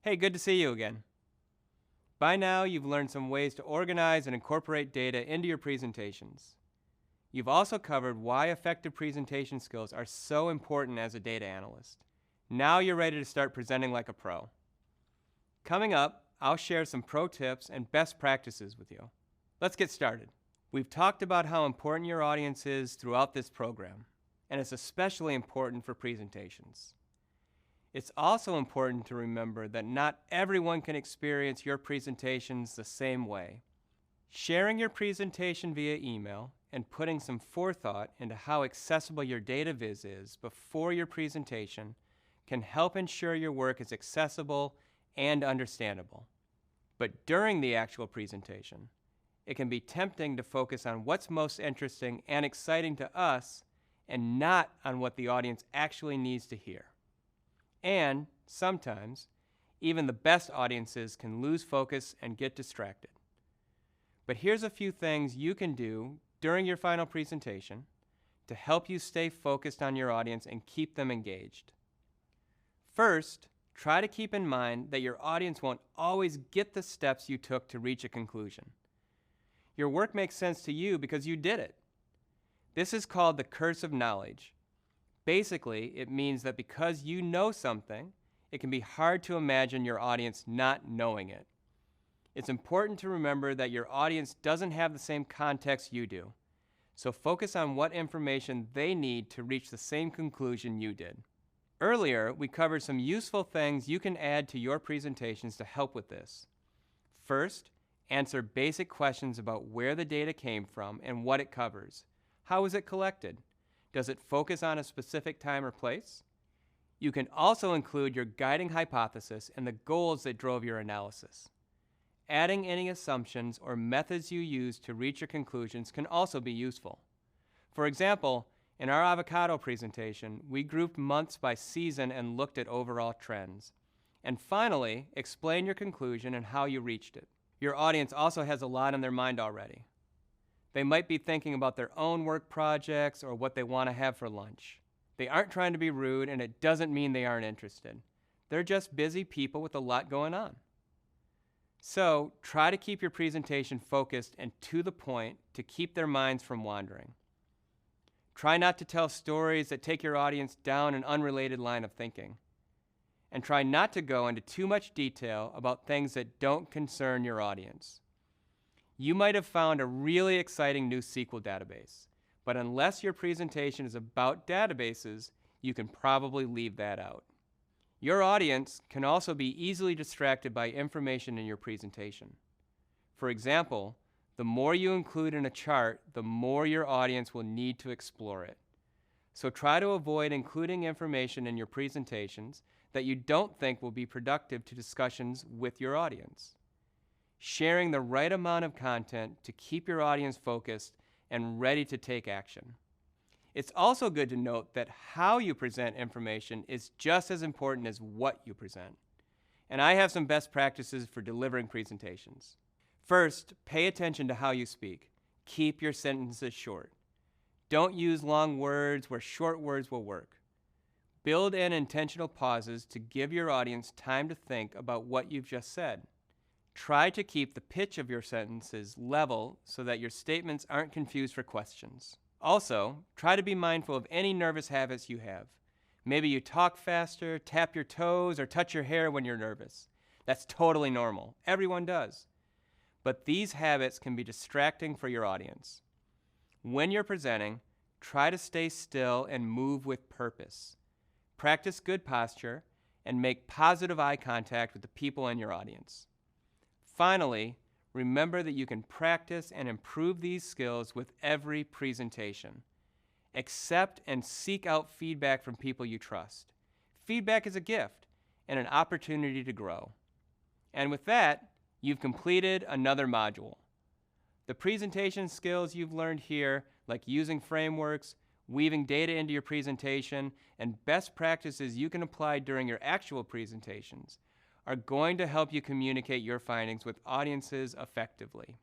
Hey, good to see you again. By now, you've learned some ways to organize and incorporate data into your presentations. You've also covered why effective presentation skills are so important as a data analyst. Now you're ready to start presenting like a pro. Coming up, I'll share some pro tips and best practices with you. Let's get started. We've talked about how important your audience is throughout this program, and it's especially important for presentations. It's also important to remember that not everyone can experience your presentations the same way. Sharing your presentation via email and putting some forethought into how accessible your data viz is before your presentation can help ensure your work is accessible and understandable. But during the actual presentation, it can be tempting to focus on what's most interesting and exciting to us and not on what the audience actually needs to hear. And sometimes, even the best audiences can lose focus and get distracted. But here's a few things you can do during your final presentation to help you stay focused on your audience and keep them engaged. First, try to keep in mind that your audience won't always get the steps you took to reach a conclusion. Your work makes sense to you because you did it. This is called the curse of knowledge. Basically, it means that because you know something, it can be hard to imagine your audience not knowing it. It's important to remember that your audience doesn't have the same context you do, so focus on what information they need to reach the same conclusion you did. Earlier, we covered some useful things you can add to your presentations to help with this. First, answer basic questions about where the data came from and what it covers. How was it collected? Does it focus on a specific time or place? You can also include your guiding hypothesis and the goals that drove your analysis. Adding any assumptions or methods you use to reach your conclusions can also be useful. For example, in our avocado presentation, we grouped months by season and looked at overall trends. And finally, explain your conclusion and how you reached it. Your audience also has a lot on their mind already. They might be thinking about their own work projects or what they want to have for lunch. They aren't trying to be rude, and it doesn't mean they aren't interested. They're just busy people with a lot going on. So, try to keep your presentation focused and to the point to keep their minds from wandering. Try not to tell stories that take your audience down an unrelated line of thinking. And try not to go into too much detail about things that don't concern your audience. You might have found a really exciting new SQL database, but unless your presentation is about databases, you can probably leave that out. Your audience can also be easily distracted by information in your presentation. For example, the more you include in a chart, the more your audience will need to explore it. So try to avoid including information in your presentations that you don't think will be productive to discussions with your audience. Sharing the right amount of content to keep your audience focused and ready to take action. It's also good to note that how you present information is just as important as what you present. And I have some best practices for delivering presentations. First, pay attention to how you speak. Keep your sentences short. Don't use long words where short words will work. Build in intentional pauses to give your audience time to think about what you've just said. Try to keep the pitch of your sentences level so that your statements aren't confused for questions. Also, try to be mindful of any nervous habits you have. Maybe you talk faster, tap your toes, or touch your hair when you're nervous. That's totally normal. Everyone does. But these habits can be distracting for your audience. When you're presenting, try to stay still and move with purpose. Practice good posture and make positive eye contact with the people in your audience. Finally, remember that you can practice and improve these skills with every presentation. Accept and seek out feedback from people you trust. Feedback is a gift and an opportunity to grow. And with that, you've completed another module. The presentation skills you've learned here, like using frameworks, weaving data into your presentation, and best practices you can apply during your actual presentations, are going to help you communicate your findings with audiences effectively.